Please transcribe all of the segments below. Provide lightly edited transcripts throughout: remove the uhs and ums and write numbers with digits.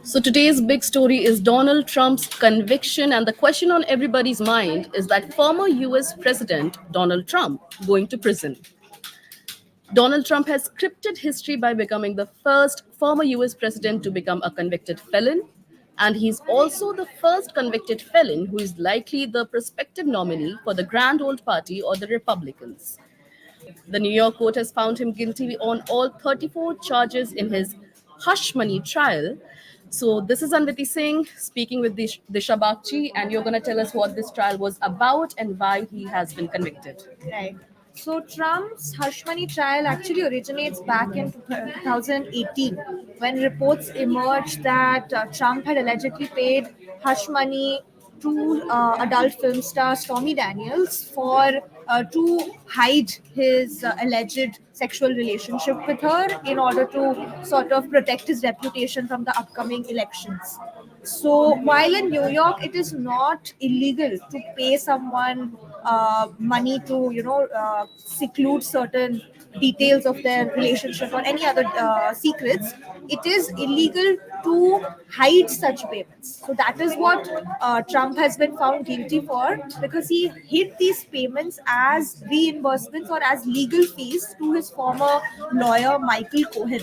So today's big story is Donald Trump's conviction, and the question on everybody's mind is that former US President Donald Trump going to prison. Donald Trump has scripted history by becoming the first former US president to become a convicted felon, and he's also the first convicted felon who is likely the prospective nominee for the Grand Old Party or the Republicans. The New York court has found him guilty on all 34 charges in his hush money trial. So, this is Anviti Singh speaking with Disha Bagchi, and you're going to tell us what this trial was about and why he has been convicted. Right. So Trump's hush money trial actually originates back in 2018 when reports emerged that Trump had allegedly paid hush money to adult film star Stormy Daniels for to hide his alleged sexual relationship with her in order to sort of protect his reputation from the upcoming elections. So while in New York, it is not illegal to pay someone money to seclude certain details of their relationship or any other secrets. It is illegal to hide such payments. So that is what Trump has been found guilty for because he hid these payments as reimbursements or as legal fees to his former lawyer Michael Cohen,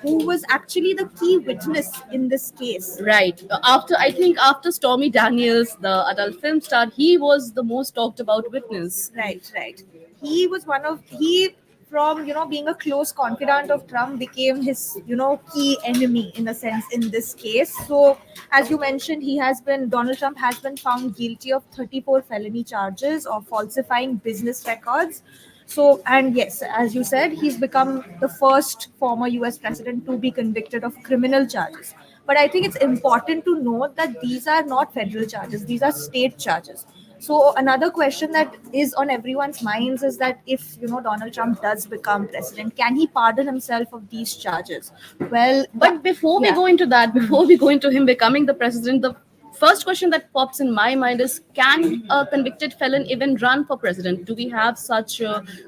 who was actually the key witness in this case. Right. After Stormy Daniels, the adult film star, he was the most talked about witness. Right. He was one of he from being a close confidant of Trump became his key enemy in a sense in this case. So as you mentioned, Donald Trump has been found guilty of 34 felony charges of falsifying business records. So, and yes, as you said, he's become the first former US president to be convicted of criminal charges. But I think it's important to note that these are not federal charges, these are state charges. So another question that is on everyone's minds is that if Donald Trump does become president, can he pardon himself of these charges? Well, But before we yeah. go into that, before we go into him becoming the president, the first question that pops in my mind is, can a convicted felon even run for president? Do we have such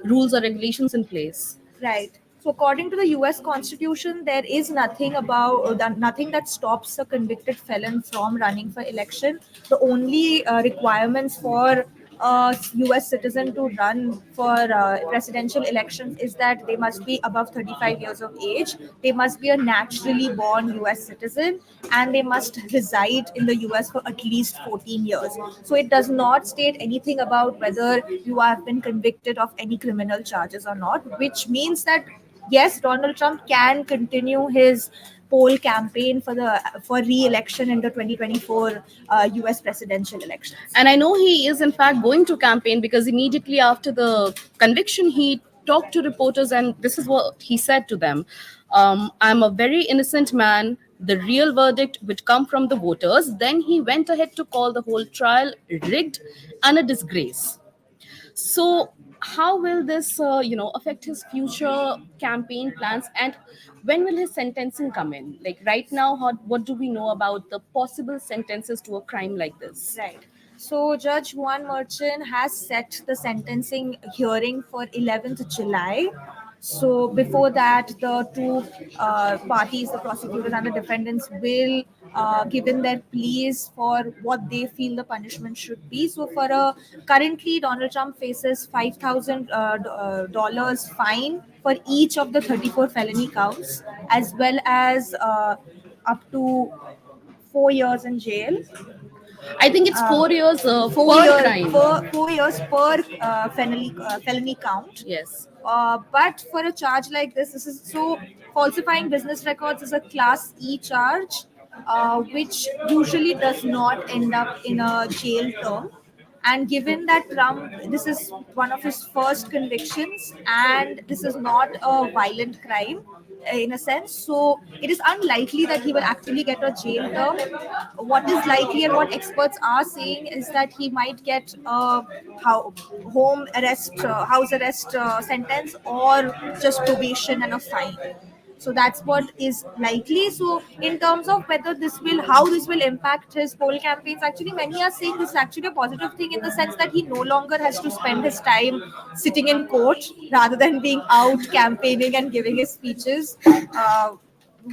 rules or regulations in place? Right. So, according to the U.S. Constitution, there is nothing that stops a convicted felon from running for election. The only requirements for a U.S. citizen to run for presidential elections is that they must be above 35 years of age, they must be a naturally born U.S. citizen, and they must reside in the U.S. for at least 14 years. So, it does not state anything about whether you have been convicted of any criminal charges or not, which means that yes, Donald Trump can continue his poll campaign for re-election in the 2024 US presidential elections. And I know he is, in fact, going to campaign because immediately after the conviction, he talked to reporters, and this is what he said to them. I'm a very innocent man. The real verdict would come from the voters. Then he went ahead to call the whole trial rigged and a disgrace. So, how will this, affect his future campaign plans, and when will his sentencing come in? Like right now, what do we know about the possible sentences to a crime like this? Right. So Judge Juan Merchan has set the sentencing hearing for 11th July. So before that, the two parties, the prosecutors and the defendants, will give in their pleas for what they feel the punishment should be. So currently, Donald Trump faces $5,000 fine for each of the 34 felony counts, as well as up to 4 years in jail. I think it's 4 years four per year crime. per 4 years per felony count. Yes. But for a charge like this is so falsifying business records is a class E charge, which usually does not end up in a jail term. And given that Trump, this is one of his first convictions, and this is not a violent crime in a sense, so it is unlikely that he will actually get a jail term. What is likely and what experts are saying is that he might get a house arrest sentence, or just probation and a fine. So that's what is likely. So in terms of how this will impact his poll campaigns, actually many are saying this is actually a positive thing in the sense that he no longer has to spend his time sitting in court rather than being out campaigning and giving his speeches.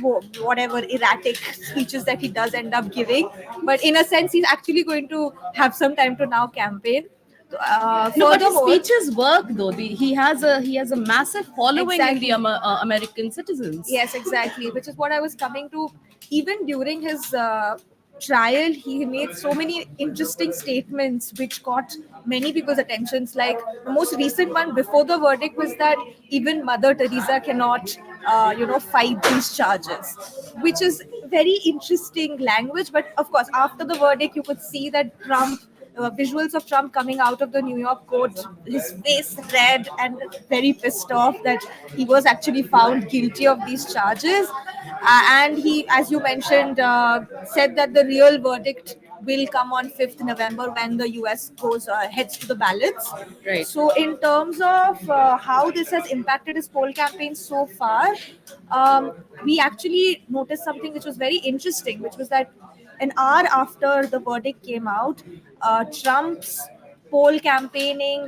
whatever erratic speeches that he does end up giving. But in a sense, he's actually going to have some time to now campaign. No, but his Furthermore, speeches work though. He has a massive following in the exactly. American citizens. Yes, exactly. Which is what I was coming to. Even during his trial, he made so many interesting statements which caught many people's attentions. Like the most recent one before the verdict was that even Mother Teresa cannot, fight these charges, which is very interesting language. But of course, after the verdict, you could see that Trump visuals of Trump coming out of the New York court, his face red and very pissed off that he was actually found guilty of these charges. And he, as you mentioned, said that the real verdict will come on 5th November when the US goes heads to the ballots. Right. So, in terms of how this has impacted his poll campaign so far, we actually noticed something which was very interesting, which was that an hour after the verdict came out, Trump's poll campaigning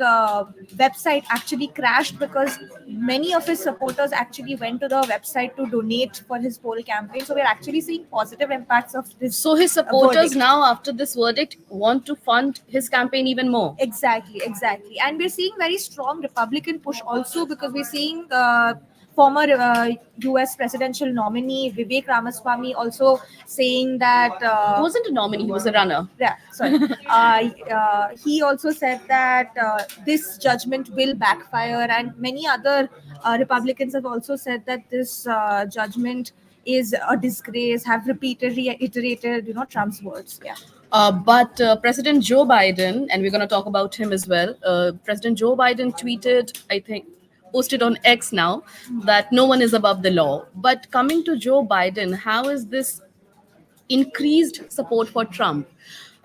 website actually crashed because many of his supporters actually went to the website to donate for his poll campaign. So we're actually seeing positive impacts of this So his supporters verdict. now, after this verdict, want to fund his campaign even more. Exactly, exactly. And we're seeing very strong Republican push also because we're seeing former US presidential nominee Vivek Ramaswamy also saying that. He wasn't a nominee; he was a runner. Yeah, sorry. He also said that this judgment will backfire, and many other Republicans have also said that this judgment is a disgrace. Have repeatedly iterated, Trump's words. Yeah. But President Joe Biden, and we're going to talk about him as well. President Joe Biden tweeted, I think, posted on X now, that no one is above the law. But coming to Joe Biden, how is this increased support for Trump,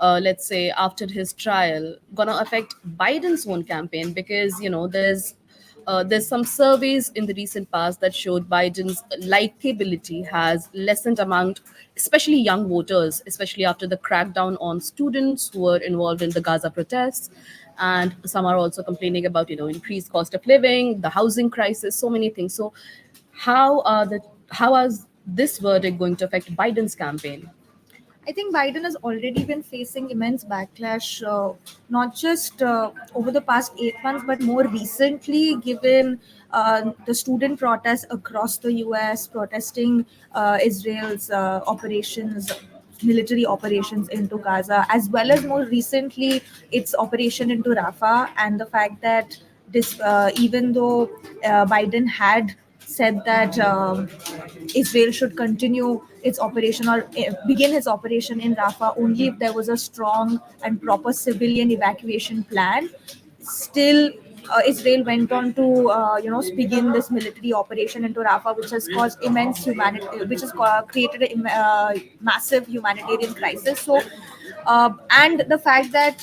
let's say after his trial, gonna affect Biden's own campaign? Because there's some surveys in the recent past that showed Biden's likability has lessened among especially young voters, especially after the crackdown on students who were involved in the Gaza protests. And some are also complaining about increased cost of living, the housing crisis, so many things. So how is this verdict going to affect Biden's campaign? I think Biden has already been facing immense backlash, not just over the past 8 months, but more recently, given the student protests across the US protesting Israel's operations, military operations into Gaza, as well as more recently its operation into Rafah, and the fact that this, even though Biden had said that Israel should continue its operation or begin its operation in Rafah only if there was a strong and proper civilian evacuation plan. Still, Israel went on to begin this military operation into Rafah, which has caused immense which has created a massive humanitarian crisis. So, and the fact that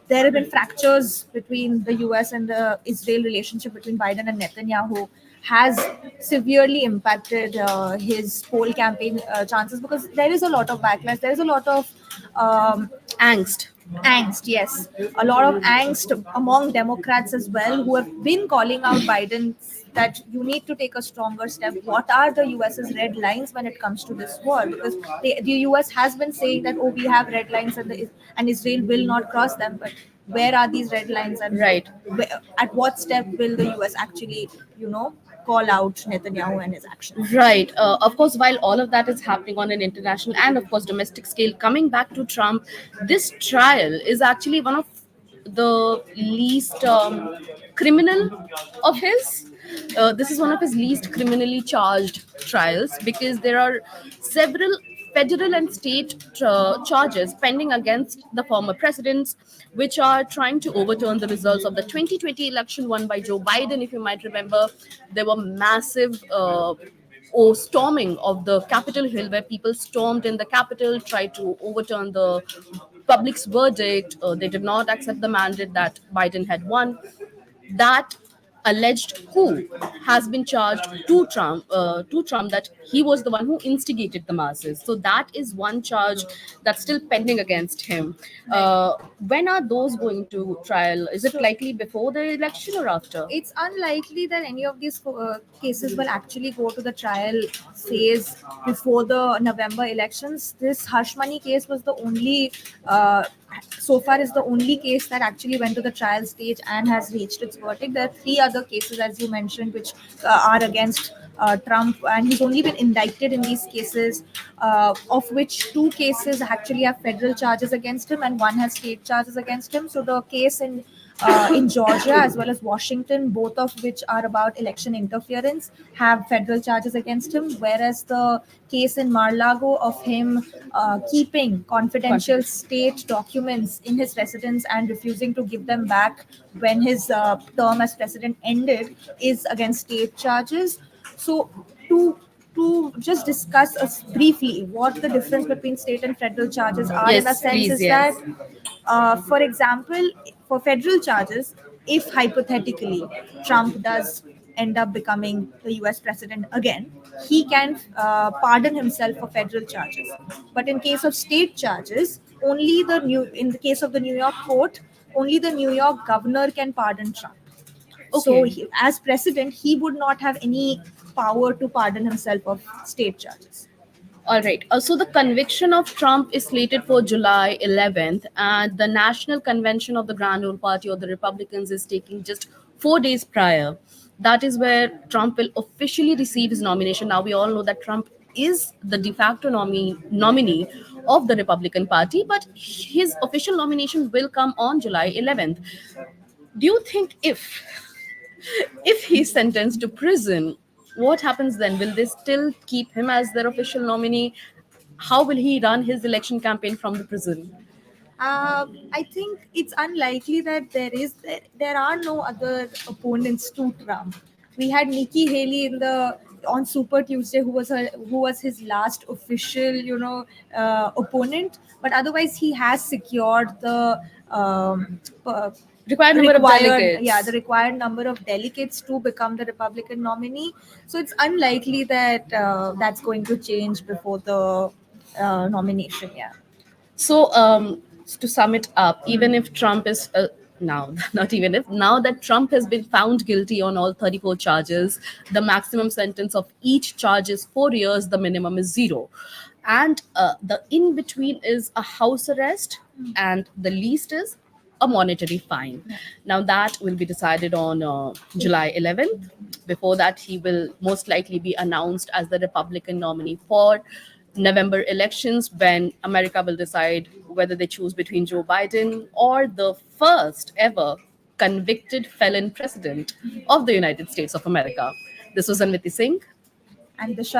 there have been fractures between the US and the Israel relationship between Biden and Netanyahu has severely impacted his poll campaign chances because there is a lot of backlash. There is a lot of Angst. angst, yes. A lot of angst among Democrats as well who have been calling out Biden that you need to take a stronger step. What are the US's red lines when it comes to this war? Because the US has been saying that, oh, we have red lines and Israel will not cross them. But where are these red lines and Right. at what step will the US actually, call out Netanyahu and his actions? Right. Of course, while all of that is happening on an international and, of course, domestic scale, coming back to Trump, this trial is actually one of the least criminal of his. This is one of his least criminally charged trials because there are several federal and state charges pending against the former presidents, which are trying to overturn the results of the 2020 election won by Joe Biden. If you might remember, there were massive storming of the Capitol Hill, where people stormed in the Capitol, tried to overturn the public's verdict. They did not accept the mandate that Biden had won. That alleged coup has been charged to Trump that he was the one who instigated the masses. So that is one charge that's still pending against him. Right. When are those going to trial? Is it So likely before the election or after? it's unlikely that any of these cases will actually go to the trial phase before the November elections. This hush money case was the only, so far, is the only case that actually went to the trial stage and has reached its verdict. There are three other cases, as you mentioned, which are against Trump, and he's only been indicted in these cases, of which two cases actually have federal charges against him and one has state charges against him. So the case in Georgia as well as Washington, both of which are about election interference, have federal charges against him, whereas the case in Mar-Lago of him keeping confidential state documents in his residence and refusing to give them back when his term as president ended is against state charges. So to just discuss briefly what the difference between state and federal charges are, in a Yes, sense, please, is that, yes. for example, for federal charges, if hypothetically Trump does end up becoming the US president again, he can pardon himself for federal charges. But in case of state charges, in the case of the New York court, only the New York governor can pardon Trump. So, Okay. as president, he would not have any power to pardon himself of state charges. All right. So the conviction of Trump is slated for July 11th, and the National Convention of the Grand Old Party or the Republicans is taking just 4 days prior. That is where Trump will officially receive his nomination. Now, we all know that Trump is the de facto nominee of the Republican Party, but his official nomination will come on July 11th. Do you think if he's sentenced to prison, what happens then? Will they still keep him as their official nominee? How will he run his election campaign from the prison? I think it's unlikely that there are no other opponents to Trump. We had Nikki Haley in the on Super Tuesday, who was his last official, opponent. But otherwise, he has secured the uh, Required number of the delegates. required number of delegates to become the Republican nominee. So it's unlikely that that's going to change before the nomination. Yeah. So, to sum it up, even if Trump is now, not even if, now that Trump has been found guilty on all 34 charges, the maximum sentence of each charge is 4 years, the minimum is zero. And the in between is a house arrest, and the least is a monetary fine. Now, that will be decided on July 11th. Before that, he will most likely be announced as the Republican nominee for November elections, when America will decide whether they choose between Joe Biden or the first ever convicted felon president of the United States of America. This was Anviti Singh. And Disha